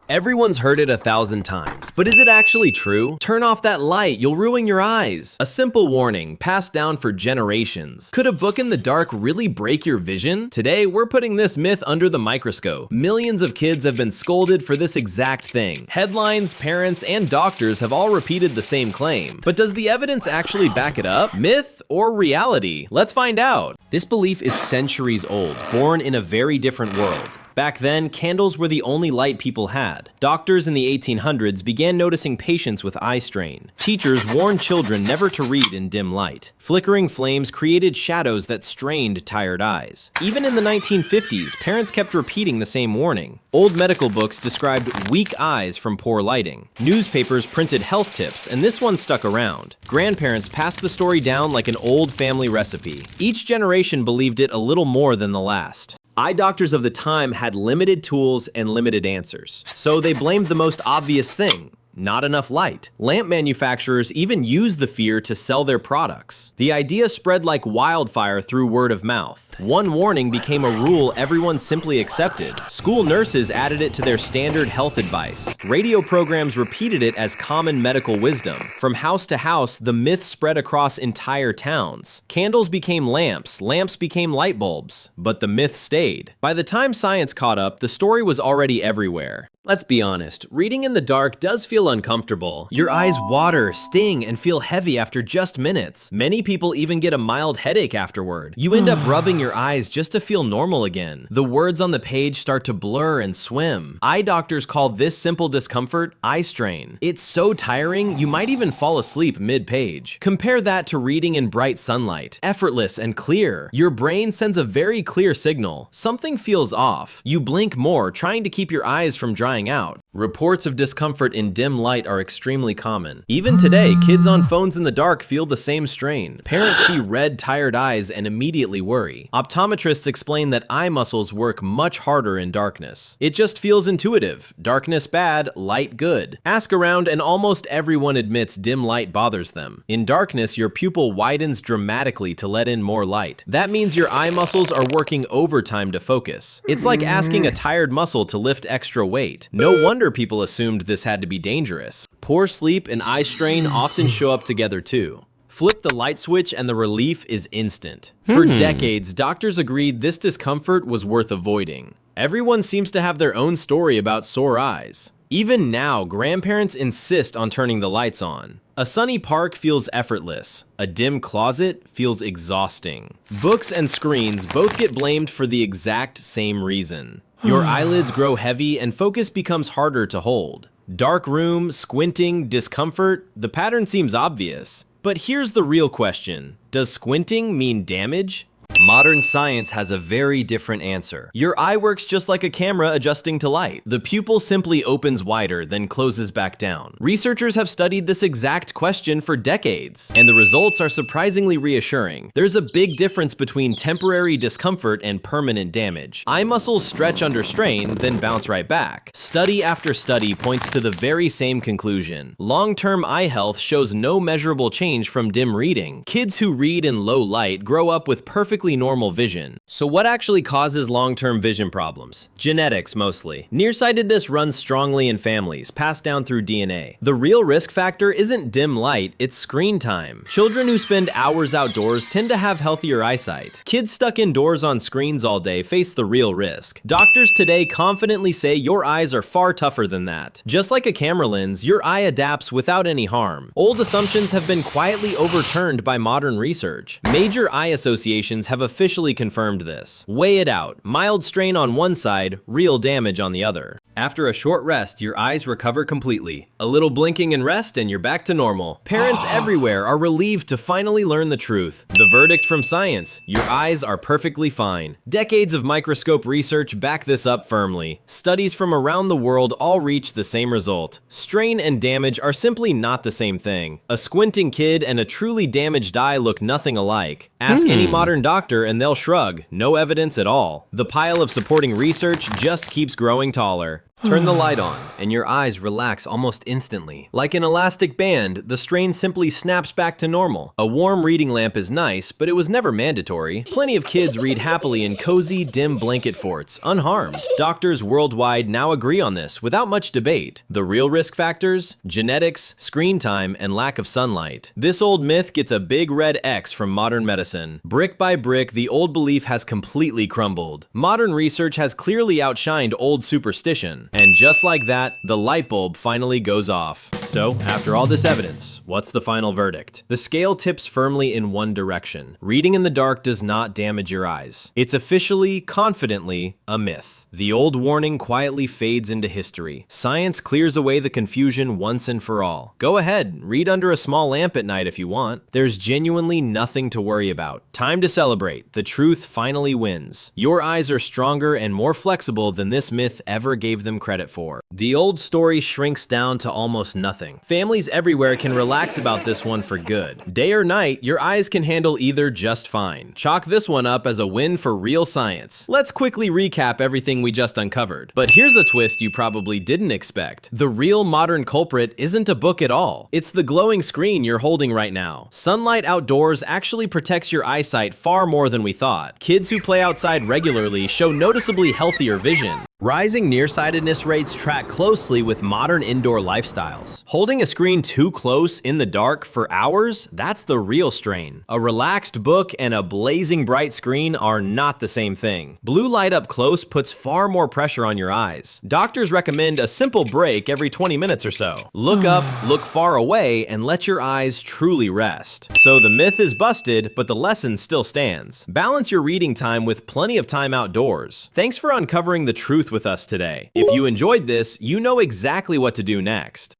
Everyone's heard it 1,000 times, but is it actually true? Turn off that light, you'll ruin your eyes. A simple warning, passed down for generations. Could a book in the dark really break your vision? Today, we're putting this myth under the microscope. Millions of kids have been scolded for this exact thing. Headlines, parents, and doctors have all repeated the same claim. But does the evidence actually back it up? Myth or reality? Let's find out. This belief is centuries old, born in a very different world. Back then, candles were the only light people had. Doctors in the 1800s began noticing patients with eye strain. Teachers warned children never to read in dim light. Flickering flames created shadows that strained tired eyes. Even in the 1950s, parents kept repeating the same warning. Old medical books described weak eyes from poor lighting. Newspapers printed health tips, and this one stuck around. Grandparents passed the story down like an old family recipe. Each generation believed it a little more than the last. Eye doctors of the time had limited tools and limited answers, so they blamed the most obvious thing: not enough light. Lamp manufacturers even used the fear to sell their products. The idea spread like wildfire through word of mouth. One warning became a rule everyone simply accepted. School nurses added it to their standard health advice. Radio programs repeated it as common medical wisdom. From house to house, the myth spread across entire towns. Candles became lamps, lamps became light bulbs, but the myth stayed. By the time science caught up, the story was already everywhere. Let's be honest, reading in the dark does feel uncomfortable. Your eyes water, sting, and feel heavy after just minutes. Many people even get a mild headache afterward. You end up rubbing your eyes just to feel normal again. The words on the page start to blur and swim. Eye doctors call this simple discomfort eye strain. It's so tiring, you might even fall asleep mid-page. Compare that to reading in bright sunlight. Effortless and clear. Your brain sends a very clear signal. Something feels off. You blink more, trying to keep your eyes from drying out. Reports of discomfort in dim light are extremely common. Even today, kids on phones in the dark feel the same strain. Parents see red, tired eyes and immediately worry. Optometrists explain that eye muscles work much harder in darkness. It just feels intuitive. Darkness bad, light good. Ask around and almost everyone admits dim light bothers them. In darkness, your pupil widens dramatically to let in more light. That means your eye muscles are working overtime to focus. It's like asking a tired muscle to lift extra weight. No wonder people assumed this had to be dangerous. Poor sleep and eye strain often show up together too. Flip the light switch and the relief is instant. For decades, doctors agreed this discomfort was worth avoiding. Everyone seems to have their own story about sore eyes. Even now, grandparents insist on turning the lights on. A sunny park feels effortless. A dim closet feels exhausting. Books and screens both get blamed for the exact same reason. Your eyelids grow heavy and focus becomes harder to hold. Dark room, squinting, discomfort, the pattern seems obvious. But here's the real question. Does squinting mean damage? Modern science has a very different answer. Your eye works just like a camera adjusting to light. The pupil simply opens wider, then closes back down. Researchers have studied this exact question for decades, and the results are surprisingly reassuring. There's a big difference between temporary discomfort and permanent damage. Eye muscles stretch under strain, then bounce right back. Study after study points to the very same conclusion. Long-term eye health shows no measurable change from dim reading. Kids who read in low light grow up with perfectly normal vision. So what actually causes long-term vision problems? Genetics mostly. Nearsightedness runs strongly in families, passed down through DNA. The real risk factor isn't dim light, it's screen time. Children who spend hours outdoors tend to have healthier eyesight. Kids stuck indoors on screens all day face the real risk. Doctors today confidently say your eyes are far tougher than that. Just like a camera lens, your eye adapts without any harm. Old assumptions have been quietly overturned by modern research. Major eye associations have officially confirmed this. Weigh it out. Mild strain on one side, real damage on the other. After a short rest, your eyes recover completely. A little blinking and rest and you're back to normal. Parents everywhere are relieved to finally learn the truth. The verdict from science: your eyes are perfectly fine. Decades of microscope research back this up firmly. Studies from around the world all reach the same result. Strain and damage are simply not the same thing. A squinting kid and a truly damaged eye look nothing alike. Ask any modern doctor and they'll shrug. No evidence at all. The pile of supporting research just keeps growing taller. Turn the light on, and your eyes relax almost instantly. Like an elastic band, the strain simply snaps back to normal. A warm reading lamp is nice, but it was never mandatory. Plenty of kids read happily in cozy, dim blanket forts, unharmed. Doctors worldwide now agree on this without much debate. The real risk factors? Genetics, screen time, and lack of sunlight. This old myth gets a big red X from modern medicine. Brick by brick, the old belief has completely crumbled. Modern research has clearly outshined old superstition. And just like that, the light bulb finally goes off. So, after all this evidence, what's the final verdict? The scale tips firmly in one direction. Reading in the dark does not damage your eyes. It's officially, confidently, a myth. The old warning quietly fades into history. Science clears away the confusion once and for all. Go ahead, read under a small lamp at night if you want. There's genuinely nothing to worry about. Time to celebrate. The truth finally wins. Your eyes are stronger and more flexible than this myth ever gave them credit for. The old story shrinks down to almost nothing. Families everywhere can relax about this one for good. Day or night, your eyes can handle either just fine. Chalk this one up as a win for real science. Let's quickly recap everything we just uncovered. But here's a twist you probably didn't expect. The real modern culprit isn't a book at all. It's the glowing screen you're holding right now. Sunlight outdoors actually protects your eyesight far more than we thought. Kids who play outside regularly show noticeably healthier vision. Rising nearsightedness rates track closely with modern indoor lifestyles. Holding a screen too close in the dark for hours, that's the real strain. A relaxed book and a blazing bright screen are not the same thing. Blue light up close puts far more pressure on your eyes. Doctors recommend a simple break every 20 minutes or so. Look up, look far away, and let your eyes truly rest. So the myth is busted, but the lesson still stands. Balance your reading time with plenty of time outdoors. Thanks for uncovering the truth with us today. If you enjoyed this, you know exactly what to do next.